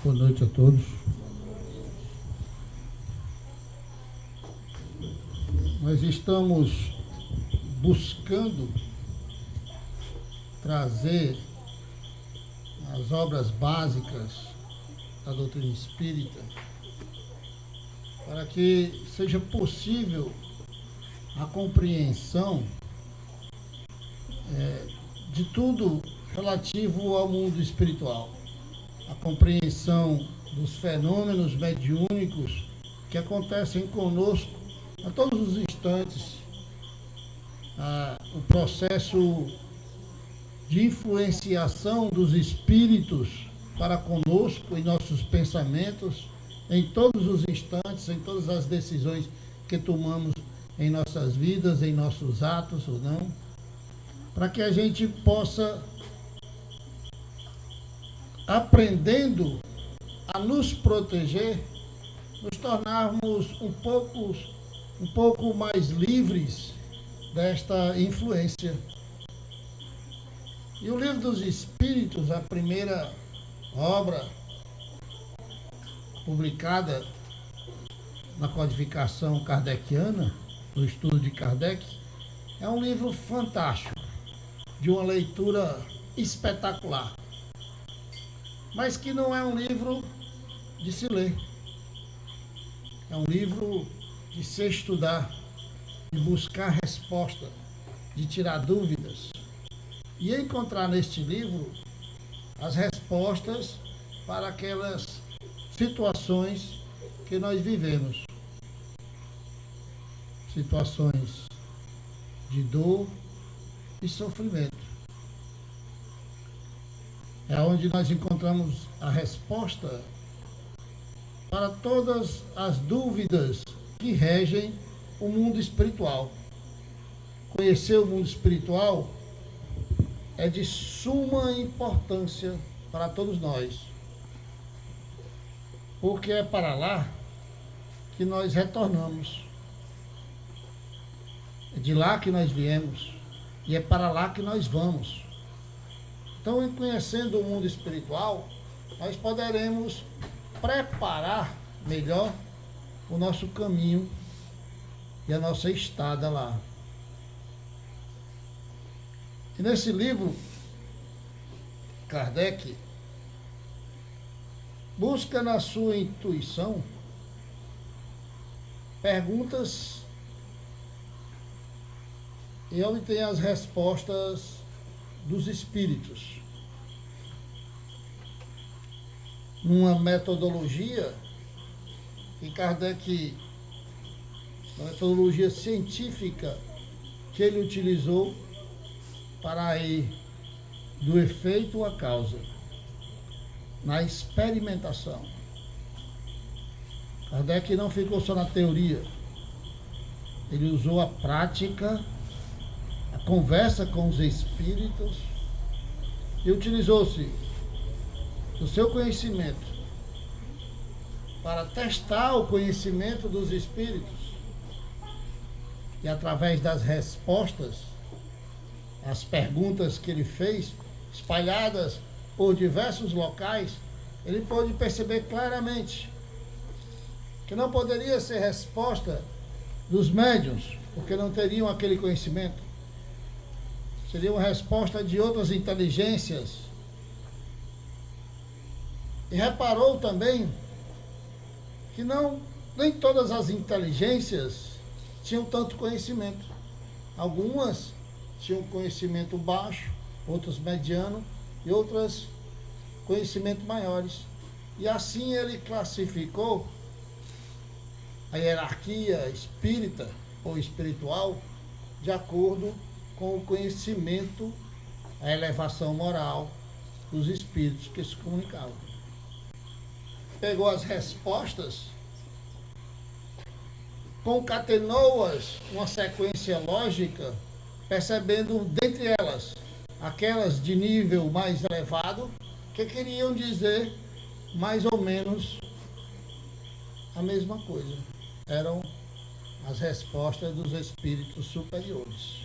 Boa noite a todos. Nós estamos buscando trazer as obras básicas da doutrina espírita para que seja possível a compreensão de tudo relativo ao mundo espiritual, a compreensão dos fenômenos mediúnicos que acontecem conosco a todos os instantes, o processo de influenciação dos espíritos para conosco em nossos pensamentos, em todos os instantes, em todas as decisões que tomamos em nossas vidas, em nossos atos ou não, para que a gente possa, aprendendo a nos proteger, nos tornarmos um pouco mais livres desta influência. E o Livro dos Espíritos, a primeira obra publicada na codificação kardeciana, no estudo de Kardec, é um livro fantástico, de uma leitura espetacular, mas que não é um livro de se ler. É um livro de se estudar, de buscar resposta, de tirar dúvidas e encontrar neste livro as respostas para aquelas situações que nós vivemos. Situações de dor e sofrimento. É onde nós encontramos a resposta para todas as dúvidas que regem o mundo espiritual. Conhecer o mundo espiritual é de suma importância para todos nós, porque é para lá que nós retornamos. É de lá que nós viemos e é para lá que nós vamos. Então, em conhecendo o mundo espiritual, nós poderemos preparar melhor o nosso caminho e a nossa estada lá. E nesse livro, Kardec busca na sua intuição perguntas e obtém as respostas dos espíritos. Numa metodologia que Kardec, uma metodologia científica que ele utilizou para ir do efeito à causa, na experimentação. Kardec não ficou só na teoria, ele usou a prática, a conversa com os espíritos e utilizou-se do seu conhecimento para testar o conhecimento dos espíritos e através das respostas às perguntas que ele fez, espalhadas por diversos locais, ele pôde perceber claramente que não poderia ser resposta dos médiuns, porque não teriam aquele conhecimento. Seria uma resposta de outras inteligências. E reparou também que nem todas as inteligências tinham tanto conhecimento. Algumas tinham conhecimento baixo, outras mediano e outras conhecimento maiores. E assim ele classificou a hierarquia espírita ou espiritual de acordo com o conhecimento, a elevação moral dos espíritos que se comunicavam. Pegou as respostas, concatenou-as uma sequência lógica, percebendo dentre elas aquelas de nível mais elevado, que queriam dizer mais ou menos a mesma coisa. Eram as respostas dos espíritos superiores.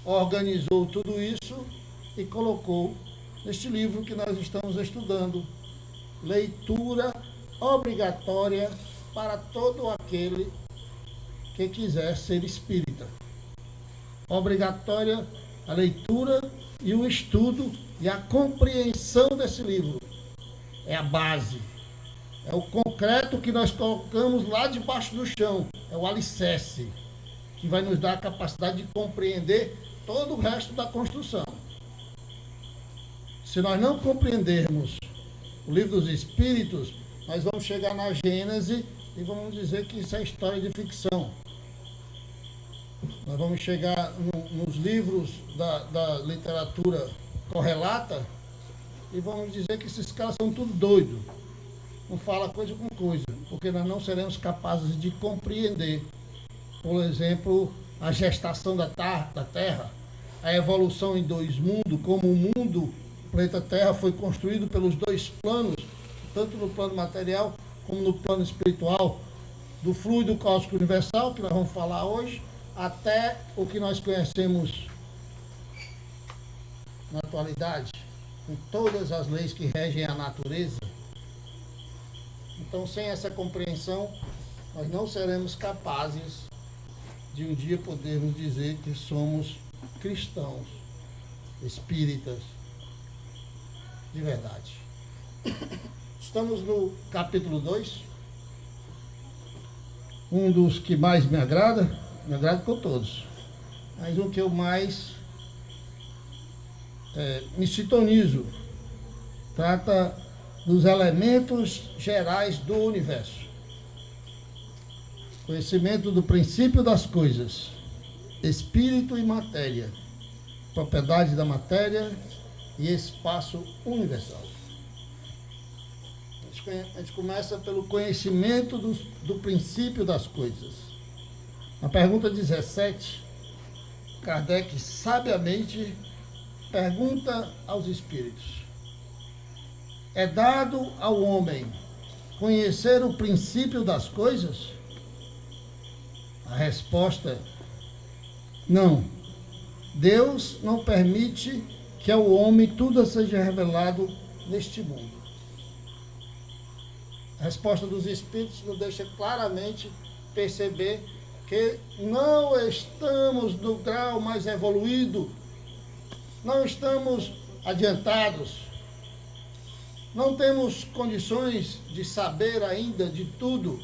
Organizou tudo isso e colocou neste livro que nós estamos estudando, leitura obrigatória para todo aquele que quiser ser espírita. Obrigatória a leitura e o estudo e a compreensão desse livro. É a base. É o concreto que nós colocamos lá debaixo do chão. É o alicerce que vai nos dar a capacidade de compreender todo o resto da construção. Se nós não compreendermos o livro dos Espíritos, nós vamos chegar na Gênese e vamos dizer que isso é história de ficção. Nós vamos chegar nos livros da literatura correlata e vamos dizer que esses caras são tudo doidos. Não fala coisa com coisa, porque nós não seremos capazes de compreender, por exemplo, a gestação da Terra, a evolução em dois mundos, como o mundo, o planeta Terra, foi construído pelos dois planos, tanto no plano material como no plano espiritual, do fluido cósmico universal, que nós vamos falar hoje, até o que nós conhecemos na atualidade, com todas as leis que regem a natureza. Então, sem essa compreensão, nós não seremos capazes de um dia podermos dizer que somos cristãos, espíritas, de verdade. Estamos no capítulo 2, um dos que mais me agrada com todos, mas um que eu mais me sintonizo. Trata dos elementos gerais do universo. Conhecimento do princípio das coisas, espírito e matéria, propriedade da matéria e espaço universal. A gente começa pelo conhecimento do princípio das coisas. Na pergunta 17, Kardec sabiamente pergunta aos espíritos: é dado ao homem conhecer o princípio das coisas? A resposta: não. Deus não permite que ao homem tudo seja revelado neste mundo. A resposta dos espíritos nos deixa claramente perceber que não estamos no grau mais evoluído, não estamos adiantados, não temos condições de saber ainda de tudo,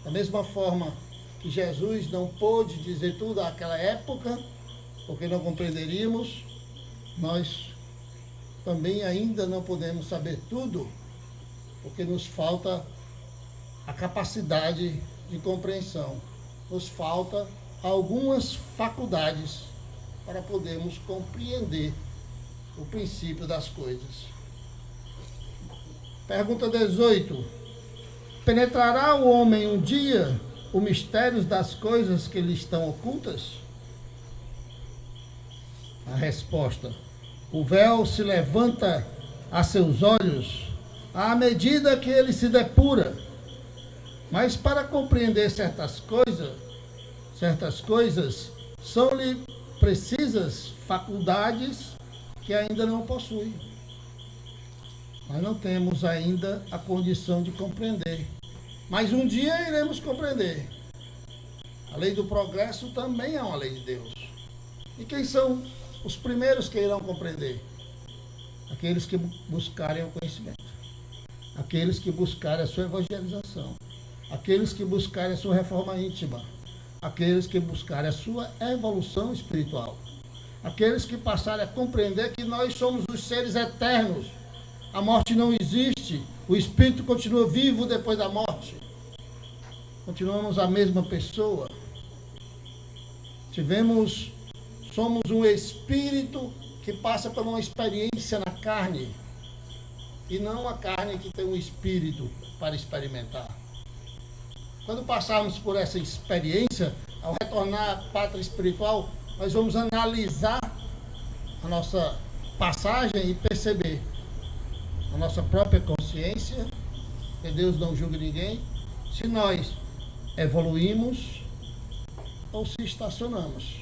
da mesma forma que Jesus não pôde dizer tudo naquela época, porque não compreenderíamos, nós também ainda não podemos saber tudo, porque nos falta a capacidade de compreensão, nos falta algumas faculdades para podermos compreender o princípio das coisas. Pergunta 18. Penetrará o homem um dia os mistérios das coisas que lhe estão ocultas? A resposta: o véu se levanta a seus olhos à medida que ele se depura. Mas para compreender certas coisas, são-lhe precisas faculdades que ainda não possui. Nós não temos ainda a condição de compreender. Mas um dia iremos compreender. A lei do progresso também é uma lei de Deus. E quem são os primeiros que irão compreender? Aqueles que buscarem o conhecimento. Aqueles que buscarem a sua evangelização. Aqueles que buscarem a sua reforma íntima. Aqueles que buscarem a sua evolução espiritual. Aqueles que passarem a compreender que nós somos os seres eternos. A morte não existe. O espírito continua vivo depois da morte. Continuamos a mesma pessoa. Somos um espírito que passa por uma experiência na carne. E não a carne que tem um espírito para experimentar. Quando passarmos por essa experiência, ao retornar à pátria espiritual, nós vamos analisar a nossa passagem e perceber a nossa própria consciência, que Deus não julga ninguém, se nós evoluímos ou se estacionamos.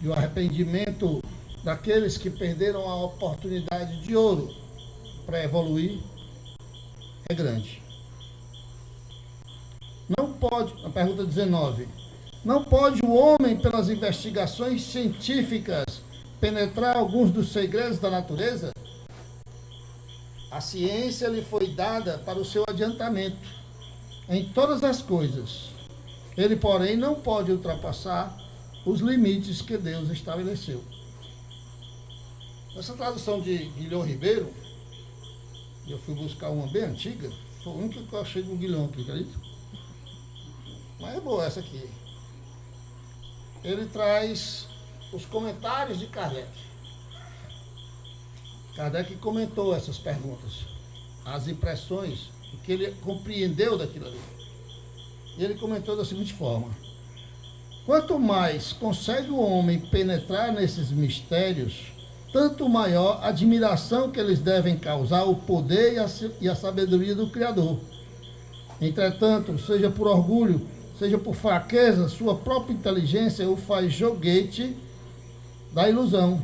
E o arrependimento daqueles que perderam a oportunidade de ouro para evoluir é grande. Não pode, a pergunta 19, não pode o homem, pelas investigações científicas, penetrar alguns dos segredos da natureza? A ciência lhe foi dada para o seu adiantamento em todas as coisas. Ele, porém, não pode ultrapassar os limites que Deus estabeleceu. Essa tradução de Guilhom Ribeiro, eu fui buscar uma bem antiga, foi a única que eu achei do Guilhom aqui, acredito? Mas é boa essa aqui. Ele traz os comentários de Kardec. Kardec comentou essas perguntas, as impressões, o que ele compreendeu daquilo ali. E ele comentou da seguinte forma: quanto mais consegue o homem penetrar nesses mistérios, tanto maior a admiração que eles devem causar ao poder e à sabedoria do Criador. Entretanto, seja por orgulho, seja por fraqueza, sua própria inteligência o faz joguete da ilusão.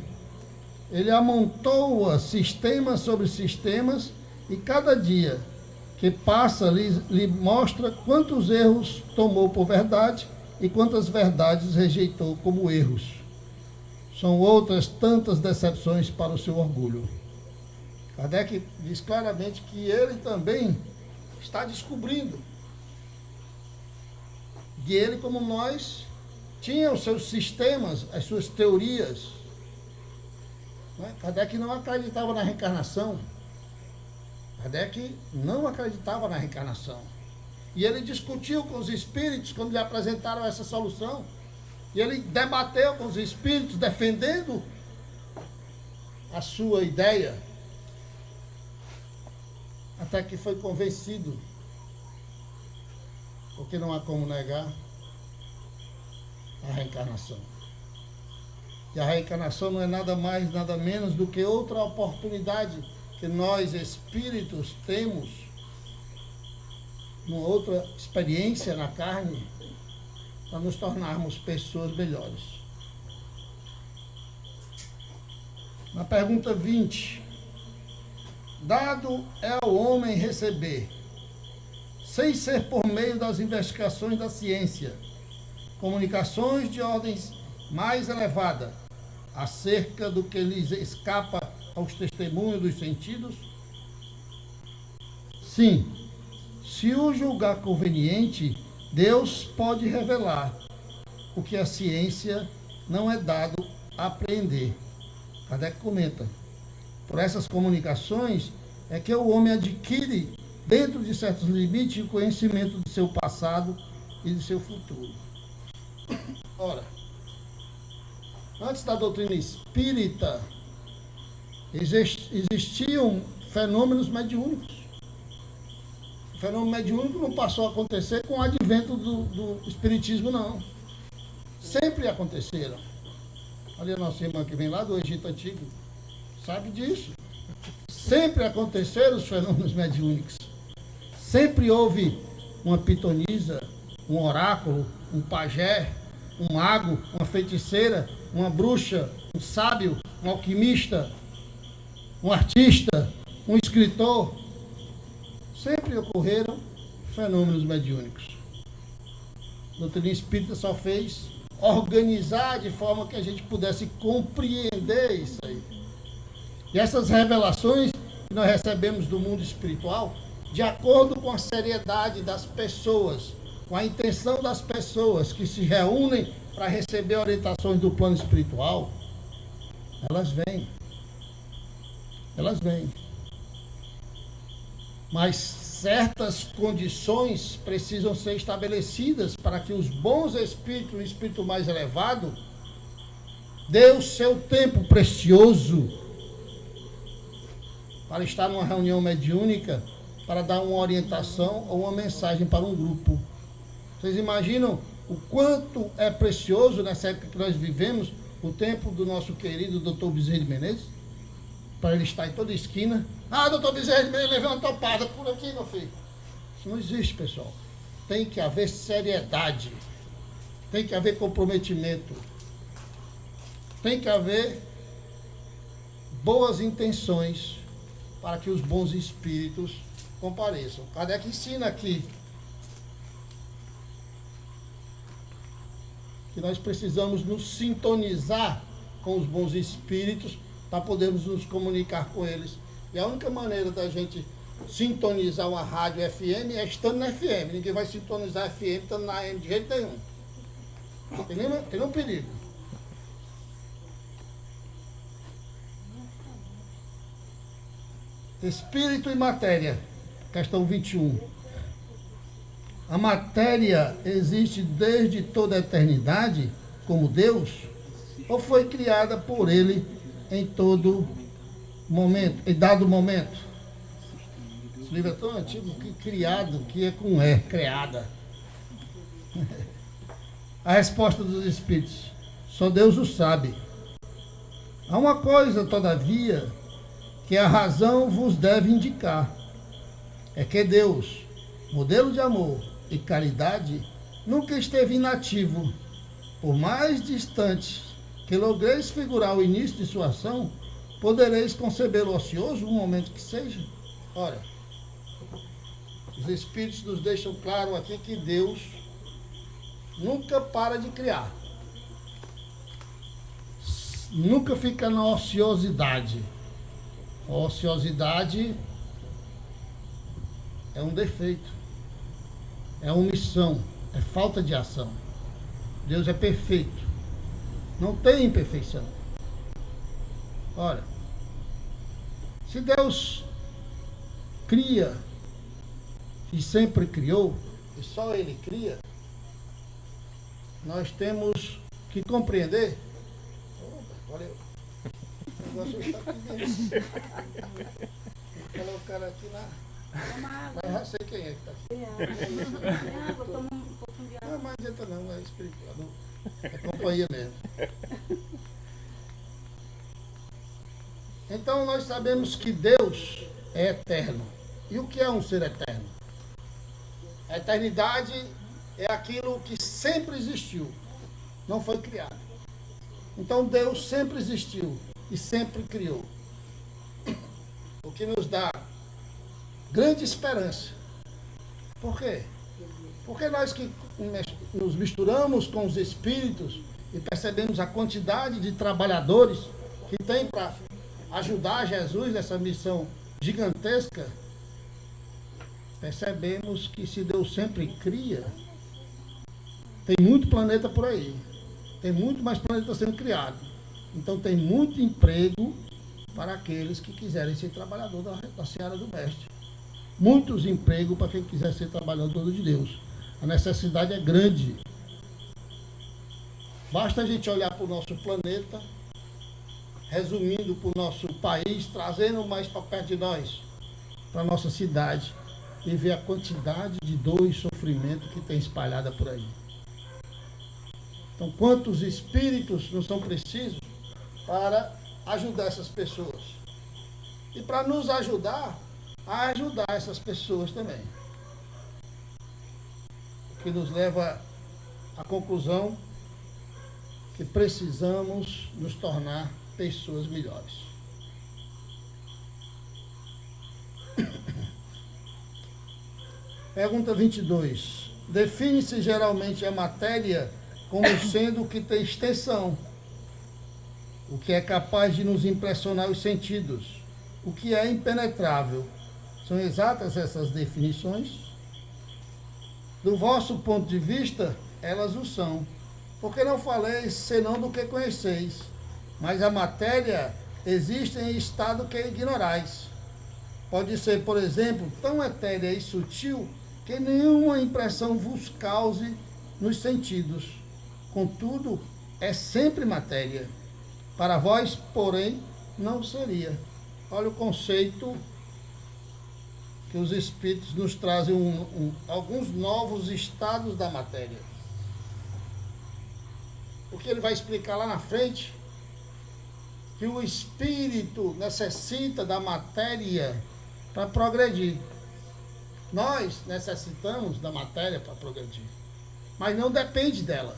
Ele amontoa sistemas sobre sistemas e cada dia que passa lhe mostra quantos erros tomou por verdade e quantas verdades rejeitou como erros. São outras tantas decepções para o seu orgulho. Kardec diz claramente que ele também está descobrindo. E ele, como nós, tinha os seus sistemas, as suas teorias. Kardec não acreditava na reencarnação. Kardec não acreditava na reencarnação. E ele discutiu com os espíritos quando lhe apresentaram essa solução. E ele debateu com os espíritos, defendendo a sua ideia. Até que foi convencido. Porque não há como negar a reencarnação. E a reencarnação não é nada mais, nada menos do que outra oportunidade que nós, espíritos, temos, uma outra experiência na carne, para nos tornarmos pessoas melhores. Na pergunta 20, dado é ao homem receber, sem ser por meio das investigações da ciência, comunicações de ordens mais elevada, acerca do que lhes escapa aos testemunhos dos sentidos? Sim, se o julgar conveniente, Deus pode revelar o que a ciência não é dado a apreender. Kardec comenta: por essas comunicações é que o homem adquire, dentro de certos limites, o conhecimento de seu passado e de seu futuro. Ora, antes da doutrina espírita, existiam fenômenos mediúnicos. O fenômeno mediúnico não passou a acontecer com o advento do espiritismo, não. Sempre aconteceram. Ali a nossa irmã que vem lá do Egito Antigo sabe disso. Sempre aconteceram os fenômenos mediúnicos. Sempre houve uma pitonisa, um oráculo, um pajé, um mago, uma feiticeira, uma bruxa, um sábio, um alquimista, um artista, um escritor. Sempre ocorreram fenômenos mediúnicos. A doutrina espírita só fez organizar de forma que a gente pudesse compreender isso aí. E essas revelações que nós recebemos do mundo espiritual, de acordo com a seriedade das pessoas, com a intenção das pessoas que se reúnem para receber orientações do plano espiritual, elas vêm. Elas vêm. Mas certas condições precisam ser estabelecidas para que os bons espíritos, o espírito mais elevado, dê o seu tempo precioso para estar numa reunião mediúnica, para dar uma orientação ou uma mensagem para um grupo. Vocês imaginam o quanto é precioso nessa época que nós vivemos, o tempo do nosso querido Dr. Bezerra de Menezes, para ele estar em toda esquina. Ah, doutor Bezerra de Menezes, levei uma topada por aqui, meu filho. Isso não existe, pessoal. Tem que haver seriedade. Tem que haver comprometimento. Tem que haver boas intenções para que os bons espíritos compareçam. Kardec ensina aqui que nós precisamos nos sintonizar com os bons espíritos para podermos nos comunicar com eles. E a única maneira da gente sintonizar uma rádio FM é estando na FM. Ninguém vai sintonizar FM estando na AM de jeito nenhum. Tem nenhum perigo. Espírito e matéria, questão 21. A matéria existe desde toda a eternidade, como Deus, ou foi criada por Ele em todo momento, em dado momento? Esse livro é tão antigo que criado, que é com E, criada. A resposta dos Espíritos, só Deus o sabe. Há uma coisa, todavia, que a razão vos deve indicar, é que Deus, modelo de amor e caridade, nunca esteve inativo. Por mais distante que logreis figurar o início de sua ação, podereis concebê-lo ocioso um momento que seja? Ora, os Espíritos nos deixam claro aqui que Deus nunca para de criar. Nunca fica na ociosidade. A ociosidade é um defeito, é omissão, é falta de ação. Deus é perfeito, não tem imperfeição. Ora, se Deus cria e sempre criou, e só Ele cria, nós temos que compreender. Valeu. O negócio está aqui dentro. Vou colocar aqui na. Mas já sei quem é que está aqui. Não, mas não adianta não, é espiritual. É companhia mesmo. Então nós sabemos que Deus é eterno. E o que é um ser eterno? A eternidade é aquilo que sempre existiu, não foi criado. Então Deus sempre existiu e sempre criou. O que nos dá grande esperança. Por quê? Porque nós que nos misturamos com os espíritos e percebemos a quantidade de trabalhadores que tem para ajudar Jesus nessa missão gigantesca, percebemos que se Deus sempre cria, tem muito planeta por aí. Tem muito mais planeta sendo criado. Então tem muito emprego para aqueles que quiserem ser trabalhador da seara do mestre. Muitos empregos para quem quiser ser trabalhador de Deus. A necessidade é grande. Basta a gente olhar para o nosso planeta, resumindo para o nosso país, trazendo mais para perto de nós, para a nossa cidade, e ver a quantidade de dor e sofrimento que tem espalhada por aí. Então, quantos espíritos não são precisos para ajudar essas pessoas? E para nos ajudar a ajudar essas pessoas também. O que nos leva à conclusão que precisamos nos tornar pessoas melhores. Pergunta 22. Define-se geralmente a matéria como sendo o que tem extensão, o que é capaz de nos impressionar os sentidos, o que é impenetrável. São exatas essas definições? Do vosso ponto de vista, elas o são. Porque não faleis senão do que conheceis, mas a matéria existe em estado que ignorais. Pode ser, por exemplo, tão etérea e sutil que nenhuma impressão vos cause nos sentidos. Contudo, é sempre matéria. Para vós, porém, não seria. Olha o conceito que os Espíritos nos trazem alguns novos estados da matéria. O que ele vai explicar lá na frente, que o Espírito necessita da matéria para progredir. Nós necessitamos da matéria para progredir, mas não depende dela.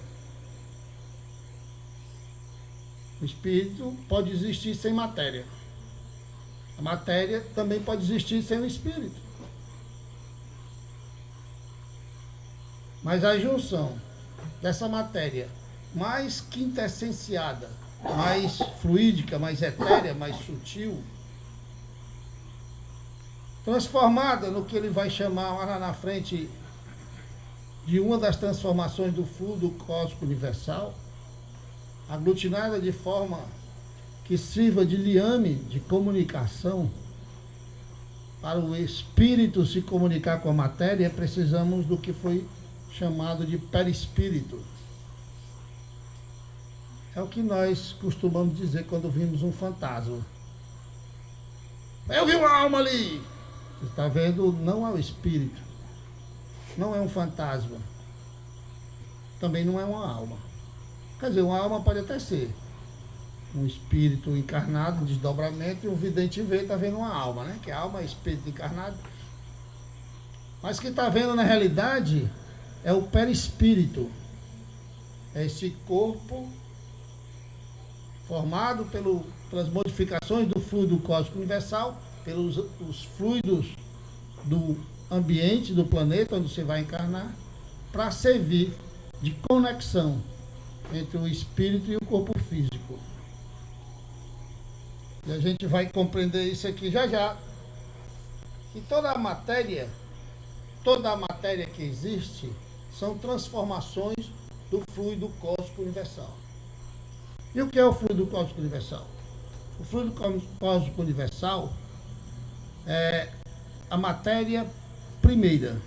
O Espírito pode existir sem matéria. A matéria também pode existir sem o espírito. Mas a junção dessa matéria mais quintessenciada, mais fluídica, mais etérea, mais sutil, transformada no que ele vai chamar lá na frente de uma das transformações do fluido cósmico universal, aglutinada de forma que sirva de liame de comunicação. Para o espírito se comunicar com a matéria, precisamos do que foi chamado de perispírito. É o que nós costumamos dizer quando vimos um fantasma. Eu vi uma alma ali. Você está vendo? Não é o espírito. Não é um fantasma. Também não é uma alma. Quer dizer, uma alma pode até ser um espírito encarnado, em desdobramento, e um vidente vê, está vendo uma alma, né? Que a alma é espírito encarnado. Mas que está vendo na realidade é o perispírito. É esse corpo formado pelas modificações do fluido cósmico universal, pelos os fluidos do ambiente, do planeta onde você vai encarnar, para servir de conexão entre o espírito e o corpo físico. E a gente vai compreender isso aqui já já. E toda a matéria que existe são transformações do fluido cósmico universal. E o que é o fluido cósmico universal? O fluido cósmico universal é a matéria primeira,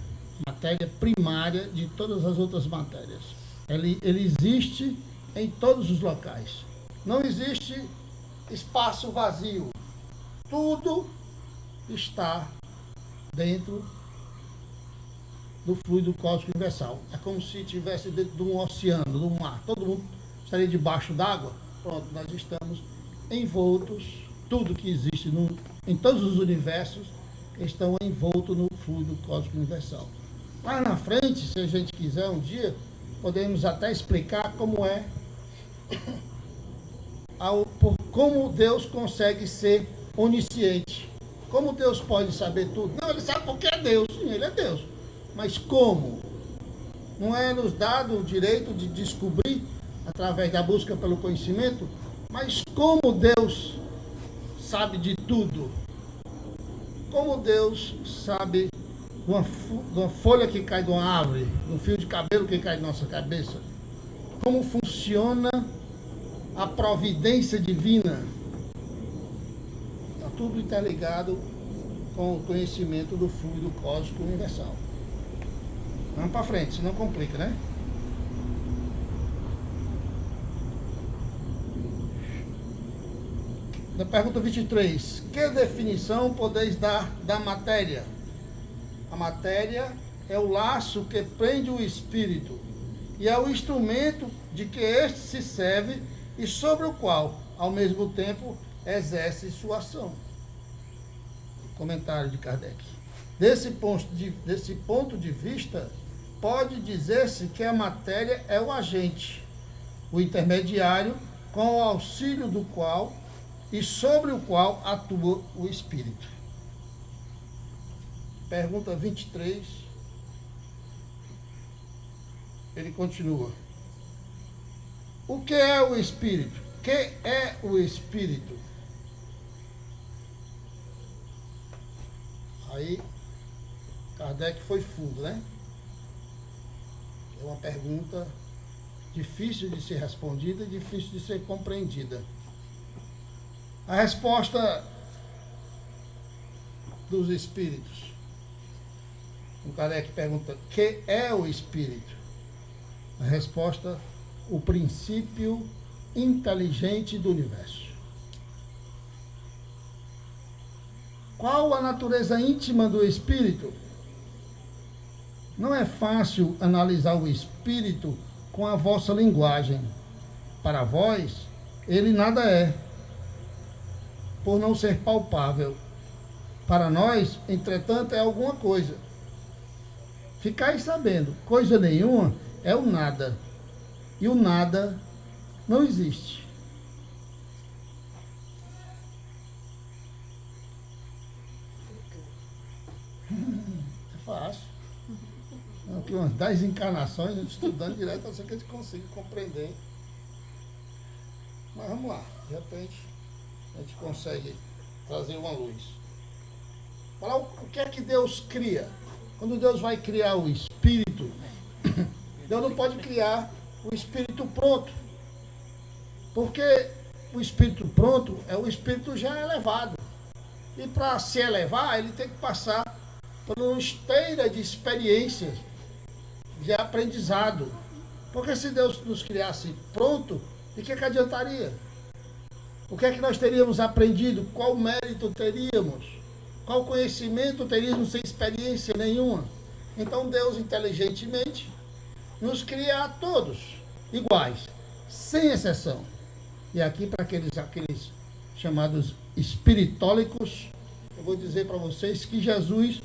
matéria primária de todas as outras matérias. Ele existe em todos os locais. Não existe espaço vazio. Tudo está dentro do fluido cósmico universal. É como se estivesse dentro de um oceano, de um mar. Todo mundo estaria debaixo d'água. Pronto, nós estamos envoltos. Tudo que existe em todos os universos estão envoltos no fluido cósmico universal. Lá na frente, se a gente quiser um dia, podemos até explicar como é, como Deus consegue ser onisciente. Como Deus pode saber tudo? Não, ele sabe porque é Deus. Sim, ele é Deus. Mas como? Não é nos dado o direito de descobrir, através da busca pelo conhecimento, mas como Deus sabe de tudo? Como Deus sabe de uma folha que cai de uma árvore, de um fio de cabelo que cai de nossa cabeça? Como funciona a providência divina? Está tudo interligado com o conhecimento do fluido cósmico universal. Vamos para frente, senão complica, né? Da pergunta 23. Que definição podeis dar da matéria? A matéria é o laço que prende o espírito e é o instrumento de que este se serve e sobre o qual, ao mesmo tempo, exerce sua ação. Comentário de Kardec. Desse ponto de vista, pode dizer-se que a matéria é o agente, o intermediário, com o auxílio do qual e sobre o qual atua o espírito. Pergunta 23. Ele continua. O que é o espírito? O que é o espírito? Aí, Kardec foi fundo, né? É uma pergunta difícil de ser respondida e difícil de ser compreendida. A resposta dos espíritos. O Kardec pergunta: o que é o espírito? A resposta: o princípio inteligente do universo. Qual a natureza íntima do espírito? Não é fácil analisar o espírito com a vossa linguagem. Para vós, ele nada é, por não ser palpável. Para nós, entretanto, é alguma coisa. Ficais sabendo, coisa nenhuma é o nada. E o nada não existe. fácil. Aqui umas 10 encarnações, a gente estudando direto, para que a gente consiga compreender. Mas vamos lá, de repente a gente consegue trazer uma luz. Falar o que é que Deus cria? Quando Deus vai criar o Espírito, Deus não pode criar o Espírito pronto. Porque o Espírito pronto é o Espírito já elevado. E para se elevar, ele tem que passar por uma esteira de experiências, de aprendizado. Porque se Deus nos criasse pronto, de que adiantaria? O que é que nós teríamos aprendido? Qual mérito teríamos? Qual conhecimento teríamos sem experiência nenhuma? Então Deus, inteligentemente, nos cria a todos iguais, sem exceção. E aqui, para aqueles chamados espiritólicos, eu vou dizer para vocês que Jesus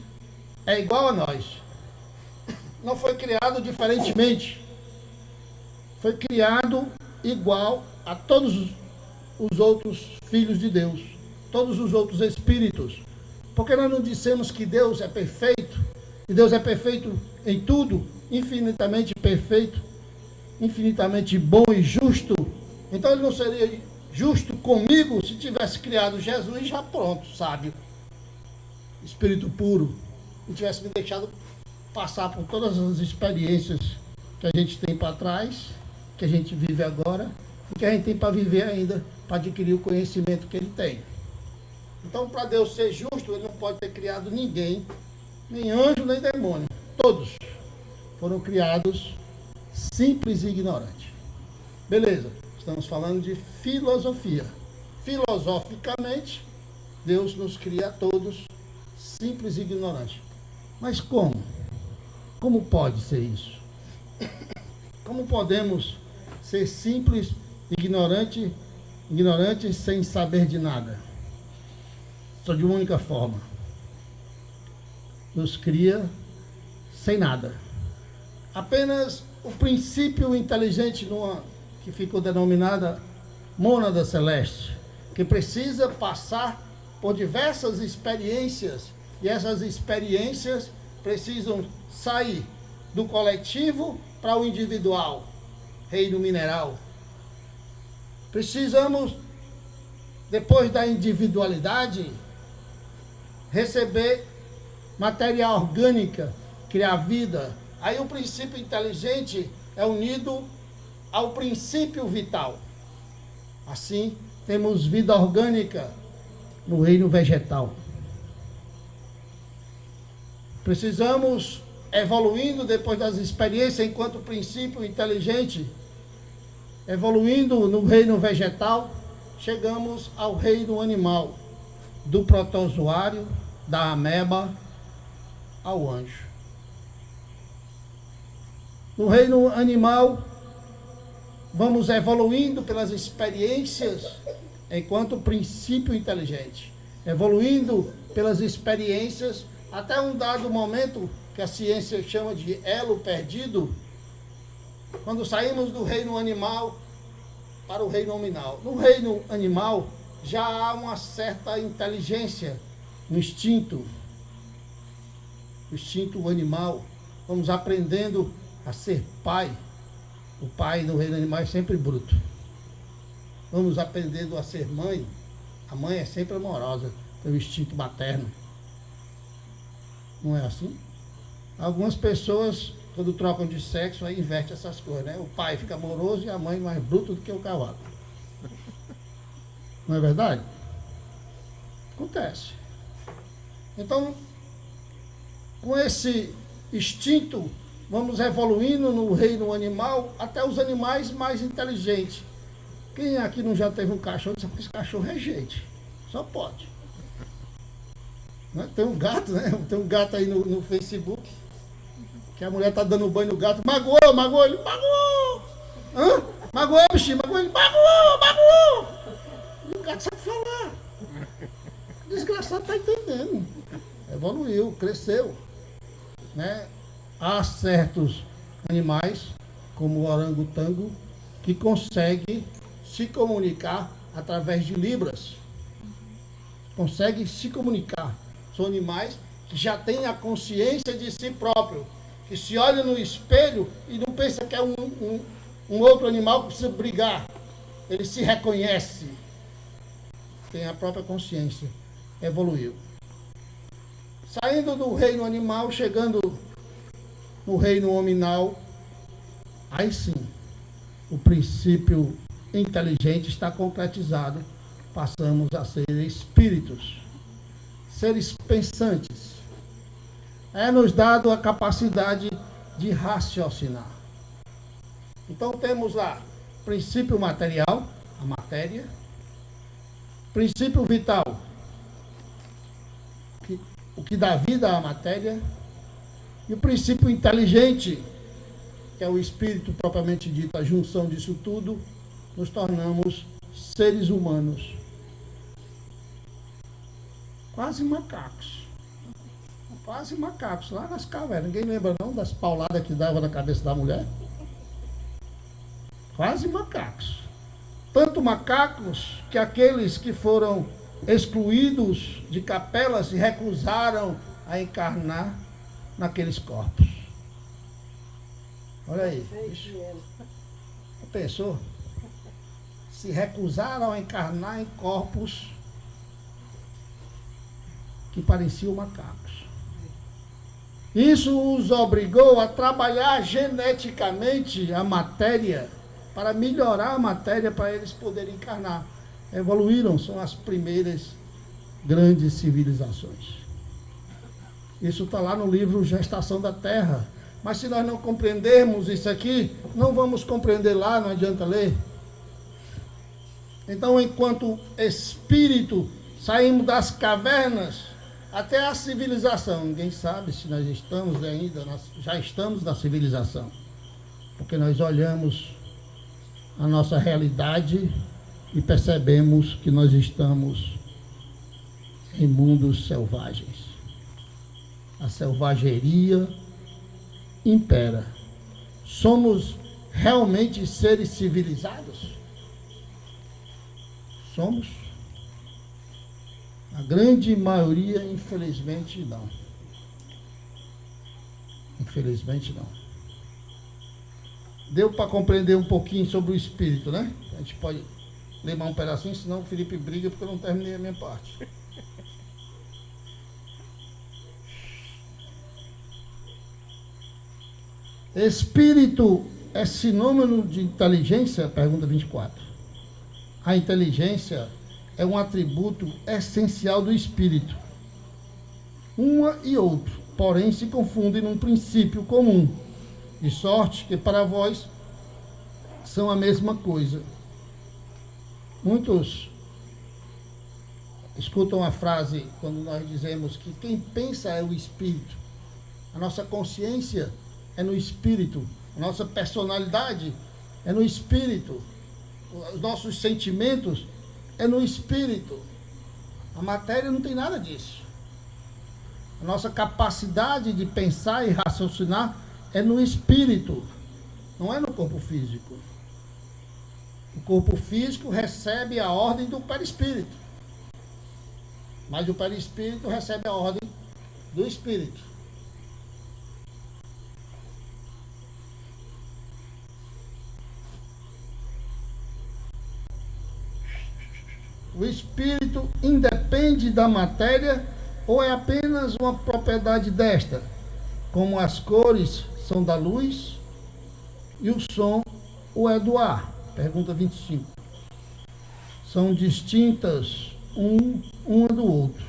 é igual a nós. Não foi criado diferentemente. Foi criado igual a todos os outros filhos de Deus, todos os outros espíritos. Porque nós não dissemos que Deus é perfeito, e Deus é perfeito em tudo, infinitamente perfeito, infinitamente bom e justo. Então ele não seria justo comigo se tivesse criado Jesus já pronto, sábio, espírito puro, e tivesse me deixado passar por todas as experiências que a gente tem para trás, que a gente vive agora, e que a gente tem para viver ainda, para adquirir o conhecimento que ele tem. Então, para Deus ser justo, ele não pode ter criado ninguém, nem anjo, nem demônio. Todos foram criados simples e ignorantes. Beleza, estamos falando de filosofia. Filosoficamente, Deus nos cria a todos simples e ignorantes. Mas como? Como pode ser isso? Como podemos ser simples, ignorantes sem saber de nada? Só de uma única forma. Nos cria sem nada. Apenas o princípio inteligente que ficou denominada mônada celeste, que precisa passar por diversas experiências, e essas experiências precisam sair do coletivo para o individual, reino mineral. Precisamos, depois da individualidade, receber matéria orgânica, criar vida. Aí o princípio inteligente é unido ao princípio vital. Assim, temos vida orgânica no reino vegetal. Precisamos, evoluindo depois das experiências enquanto princípio inteligente, evoluindo no reino vegetal, chegamos ao reino animal, do protozoário, da ameba, ao anjo. No reino animal, vamos evoluindo pelas experiências enquanto princípio inteligente, evoluindo pelas experiências até um dado momento que a ciência chama de elo perdido, quando saímos do reino animal para o reino nominal. No reino animal já há uma certa inteligência, um instinto animal. Vamos aprendendo a ser pai. O pai no reino animal é sempre bruto. Vamos aprendendo a ser mãe. A mãe é sempre amorosa, tem o instinto materno. Não é assim? Algumas pessoas, quando trocam de sexo, aí inverte essas coisas, né? O pai fica amoroso e a mãe mais bruta do que o cavalo. Não é verdade? Acontece. Então, com esse instinto, vamos evoluindo no reino animal até os animais mais inteligentes. Quem aqui não já teve um cachorro? Sabe que esse cachorro é gente. Só pode. Né? Tem um gato, né? Tem um gato aí no Facebook, que a mulher tá dando banho no gato. Magoou, ele magoou. Hã? Magoou, bichinho, magoou, ele magoou. E o gato sabe falar. O desgraçado tá entendendo. Evoluiu, cresceu. Né? Há certos animais, como o orangotango, que consegue se comunicar através de libras. Consegue se comunicar. São animais que já tem a consciência de si próprio, que se olha no espelho e não pensa que é um outro animal que precisa brigar. Ele se reconhece, tem a própria consciência, evoluiu. Saindo do reino animal, chegando no reino hominal, aí sim, o princípio inteligente está concretizado. Passamos a ser espíritos, seres pensantes. É-nos dado a capacidade de raciocinar. Então temos lá princípio material, a matéria, princípio vital, o que dá vida à matéria, e o princípio inteligente, que é o espírito propriamente dito, a junção disso tudo, nos tornamos seres humanos. Quase macacos. Quase macacos, lá nas cavernas. Ninguém lembra não das pauladas que dava na cabeça da mulher? Quase macacos. Tanto macacos que aqueles que foram excluídos de capelas se recusaram a encarnar naqueles corpos. Olha aí. Pensou? Se recusaram a encarnar em corpos que pareciam macacos. Isso os obrigou a trabalhar geneticamente a matéria, para melhorar a matéria, para eles poderem encarnar. Evoluíram, são as primeiras grandes civilizações. Isso está lá no livro Gestação da Terra. Mas se nós não compreendermos isso aqui, não vamos compreender lá, não adianta ler. Então, enquanto espírito, saímos das cavernas até a civilização. Ninguém sabe se nós estamos ainda, já estamos na civilização. Porque nós olhamos a nossa realidade e percebemos que nós estamos em mundos selvagens. A selvageria impera. Somos realmente seres civilizados? Somos? A grande maioria, infelizmente, não. Infelizmente, não. Deu para compreender um pouquinho sobre o espírito, né? A gente pode ler mais um pedacinho, senão o Felipe briga porque eu não terminei a minha parte. Espírito é sinônimo de inteligência? Pergunta 24. A inteligência é um atributo essencial do espírito. Uma e outro, porém, se confundem num princípio comum, de sorte que para vós são a mesma coisa. Muitos escutam a frase quando nós dizemos que quem pensa é o espírito. A nossa consciência é no espírito, a nossa personalidade é no espírito, os nossos sentimentos é no espírito. A matéria não tem nada disso. A nossa capacidade de pensar e raciocinar é no espírito, não é no corpo físico. O corpo físico recebe a ordem do perispírito, mas o perispírito recebe a ordem do espírito. O espírito independe da matéria ou é apenas uma propriedade desta? Como as cores são da luz e o som ou é do ar? Pergunta 25. São distintas uma do outro,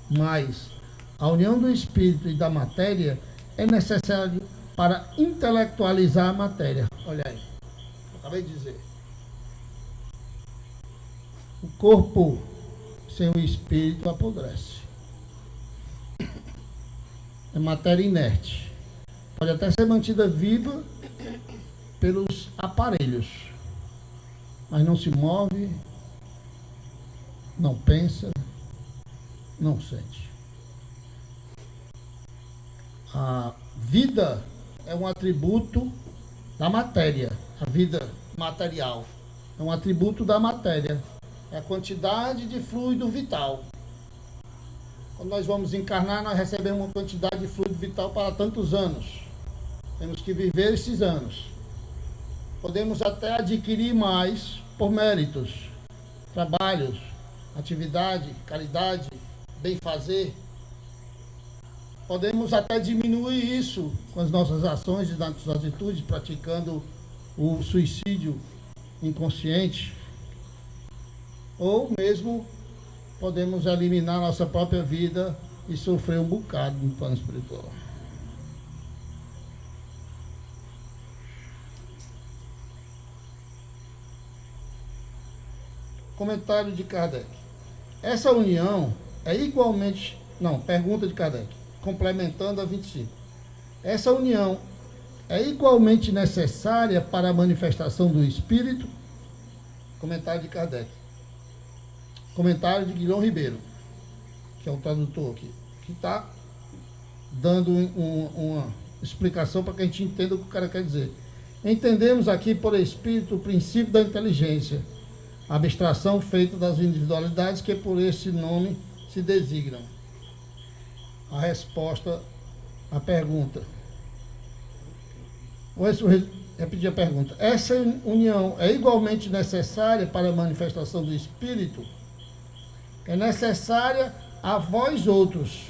mas a união do espírito e da matéria é necessária para intelectualizar a matéria. Olha aí, eu acabei de dizer. O corpo sem o espírito apodrece. É matéria inerte. Pode até ser mantida viva pelos aparelhos, mas não se move, não pensa, não sente. A vida é um atributo da matéria. A vida material é um atributo da matéria. É a quantidade de fluido vital. Quando nós vamos encarnar, nós recebemos uma quantidade de fluido vital para tantos anos. Temos que viver esses anos. Podemos até adquirir mais por méritos, trabalhos, atividade, caridade, bem-fazer. Podemos até diminuir isso com as nossas ações e nossas atitudes, praticando o suicídio inconsciente. Ou mesmo podemos eliminar nossa própria vida e sofrer um bocado no plano espiritual. Comentário de Kardec. Essa união é igualmente... Não, pergunta de Kardec, complementando a 25. Essa união é igualmente necessária para a manifestação do Espírito? Comentário de Kardec. Comentário de Guilherme Ribeiro, que é o tradutor aqui, que está dando uma explicação para que a gente entenda o que o cara quer dizer. Entendemos aqui por Espírito o princípio da inteligência, a abstração feita das individualidades que por esse nome se designam. A resposta à pergunta. Vou repetir a pergunta. Essa união é igualmente necessária para a manifestação do Espírito? É necessária a vós outros,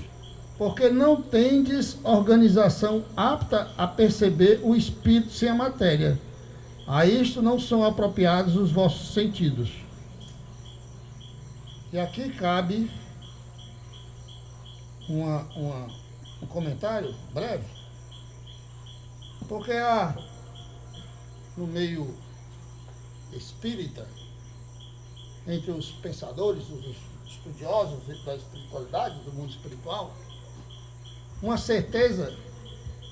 porque não tendes organização apta a perceber o Espírito sem a matéria. A isto não são apropriados os vossos sentidos. E aqui cabe um comentário breve, porque no meio espírita, entre os pensadores, os estudiosos da espiritualidade, do mundo espiritual, uma certeza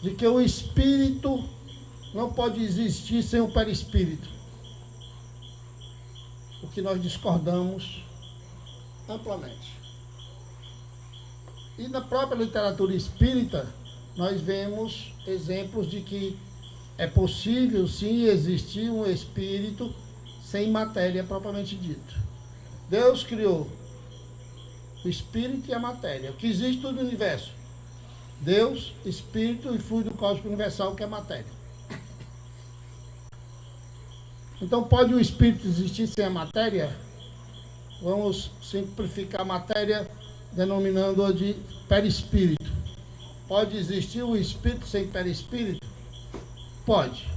de que o espírito não pode existir sem o perispírito. O que nós discordamos amplamente. E na própria literatura espírita, nós vemos exemplos de que é possível sim existir um espírito sem matéria propriamente dito. Deus criou o espírito e a matéria. O que existe no universo? Deus, espírito e fluido cósmico universal, que é matéria. Então, pode o espírito existir sem a matéria? Vamos simplificar a matéria, denominando-a de perispírito. Pode existir o espírito sem perispírito? Pode.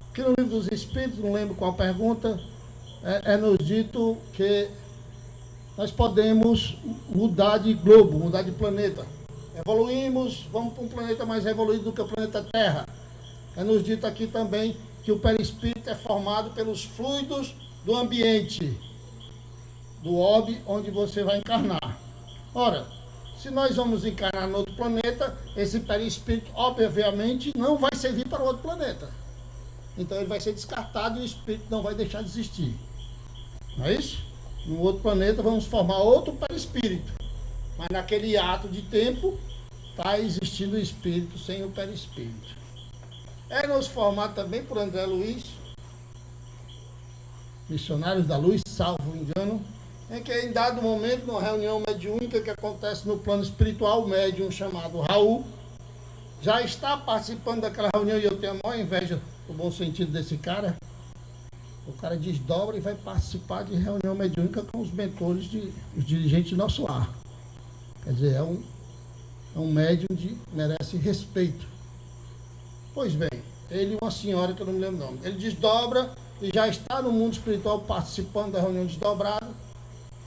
Aqui no livro dos Espíritos, não lembro qual pergunta, é nos dito que nós podemos mudar de globo, mudar de planeta. Evoluímos, vamos para um planeta mais evoluído do que o planeta Terra. É nos dito aqui também que o perispírito é formado pelos fluidos do ambiente, do orbe onde você vai encarnar. Ora, se nós vamos encarnar no outro planeta, esse perispírito, obviamente, não vai servir para o outro planeta. Então ele vai ser descartado e o espírito não vai deixar de existir. Não é isso? No outro planeta vamos formar outro perispírito. Mas naquele ato de tempo, está existindo o espírito sem o perispírito. É nos formado também por André Luiz, Missionários da Luz, salvo engano, em que em dado momento, numa reunião mediúnica que acontece no plano espiritual, o médium chamado Raul já está participando daquela reunião, e eu tenho a maior inveja no bom sentido desse cara. O cara desdobra e vai participar de reunião mediúnica com os mentores, os dirigentes do nosso lar. Quer dizer, é um médium que merece respeito. Pois bem, ele e uma senhora que eu não me lembro o nome, ele desdobra e já está no mundo espiritual participando da reunião desdobrada.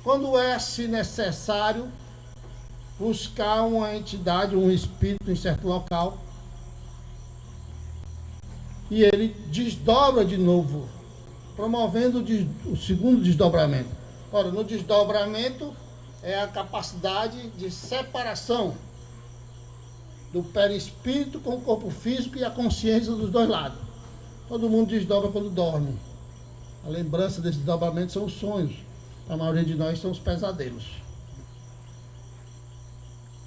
Quando é, se necessário, buscar uma entidade, um espírito em certo local, e ele desdobra de novo, promovendo o segundo desdobramento. Ora, no desdobramento é a capacidade de separação do perispírito com o corpo físico e a consciência dos dois lados. Todo mundo desdobra quando dorme. A lembrança desse desdobramento são os sonhos. A maioria de nós são os pesadelos.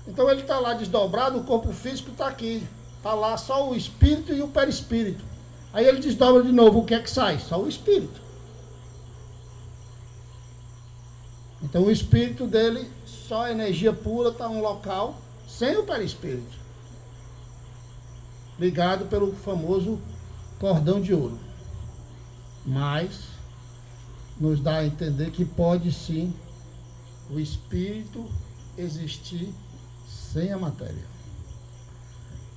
Então ele está lá desdobrado, o corpo físico está aqui. Está lá só o espírito e o perispírito. Aí ele desdobra de novo, o que é que sai? Só o espírito. Então Então o espírito dele, só a energia pura, está em um local sem o perispírito, ligado pelo famoso cordão de ouro. Mas nos dá a entender que pode sim o espírito existir sem a matéria.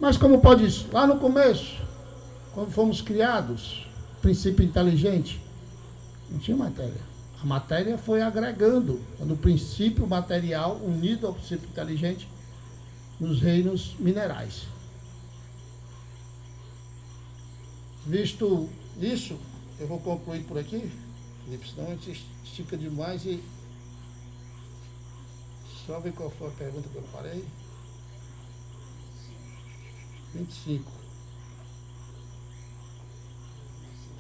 Mas como pode isso? Lá no começo, quando fomos criados, princípio inteligente, não tinha matéria. A matéria foi agregando, quando o princípio material unido ao princípio inteligente nos reinos minerais. Visto isso, eu vou concluir por aqui, Felipe, senão a gente estica demais e... Só ver qual foi a pergunta que eu parei. 25.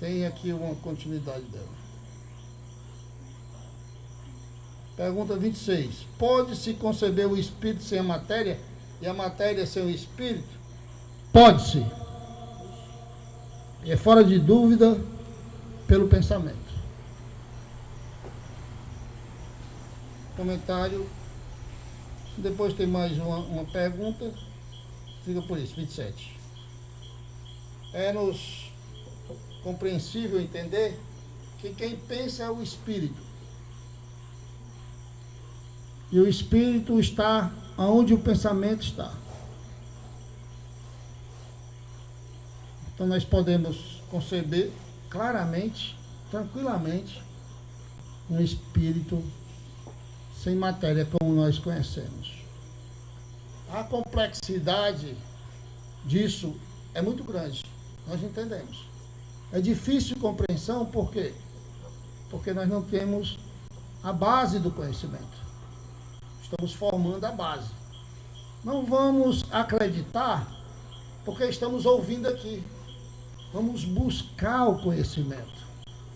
Tem aqui uma continuidade dela. Pergunta 26. Pode-se conceber o espírito sem a matéria e a matéria sem o espírito? Pode-se. É fora de dúvida pelo pensamento. Comentário. Depois tem mais uma pergunta. Fica por isso, 27. É-nos compreensível entender que quem pensa é o espírito. E o espírito está onde o pensamento está. Então nós podemos conceber claramente, tranquilamente, um espírito sem matéria como nós conhecemos. A complexidade disso é muito grande, nós entendemos. É difícil compreensão, por quê? Porque nós não temos a base do conhecimento. Estamos formando a base. Não vamos acreditar porque estamos ouvindo aqui. Vamos buscar o conhecimento.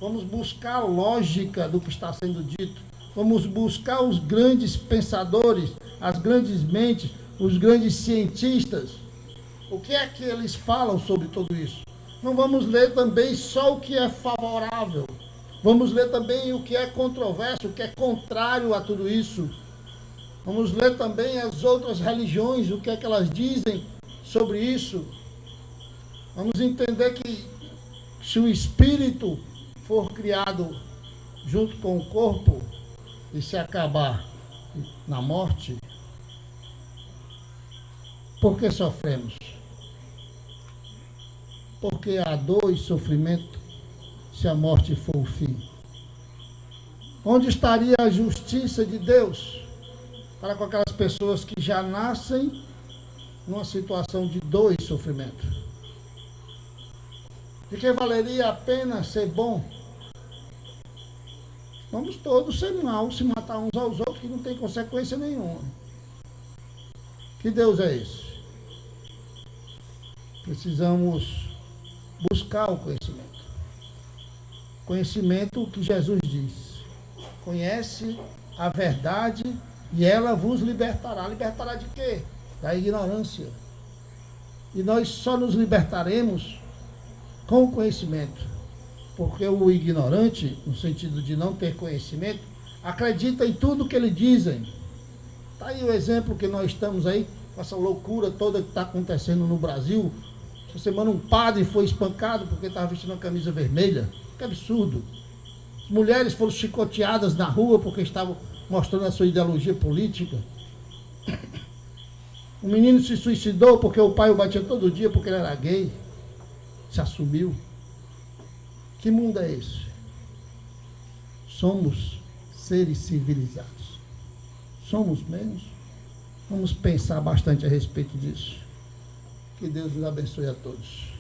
Vamos buscar a lógica do que está sendo dito. Vamos buscar os grandes pensadores, as grandes mentes, os grandes cientistas. O que é que eles falam sobre tudo isso? Não vamos ler também só o que é favorável. Vamos ler também o que é controverso, o que é contrário a tudo isso. Vamos ler também as outras religiões, o que é que elas dizem sobre isso. Vamos entender que se o espírito for criado junto com o corpo e se acabar na morte, por que sofremos? Porque há dor e sofrimento se a morte for o fim. Onde estaria a justiça de Deus para com aquelas pessoas que já nascem numa situação de dor e sofrimento? De que valeria a pena ser bom? Vamos todos ser mal, se matar uns aos outros, que não tem consequência nenhuma. Que Deus é esse? Precisamos buscar o conhecimento. Conhecimento que Jesus diz. Conhece a verdade e ela vos libertará. Libertará de quê? Da ignorância. E nós só nos libertaremos com o conhecimento. Porque o ignorante, no sentido de não ter conhecimento, acredita em tudo que eles dizem. Está aí o exemplo que nós estamos aí, com essa loucura toda que está acontecendo no Brasil. Essa semana um padre foi espancado porque estava vestindo uma camisa vermelha. Que absurdo. As mulheres foram chicoteadas na rua porque estavam mostrando a sua ideologia política. Um menino se suicidou porque o pai o batia todo dia porque ele era gay. Se assumiu. Que mundo é esse? Somos seres civilizados. Somos menos? Vamos pensar bastante a respeito disso. Que Deus nos abençoe a todos.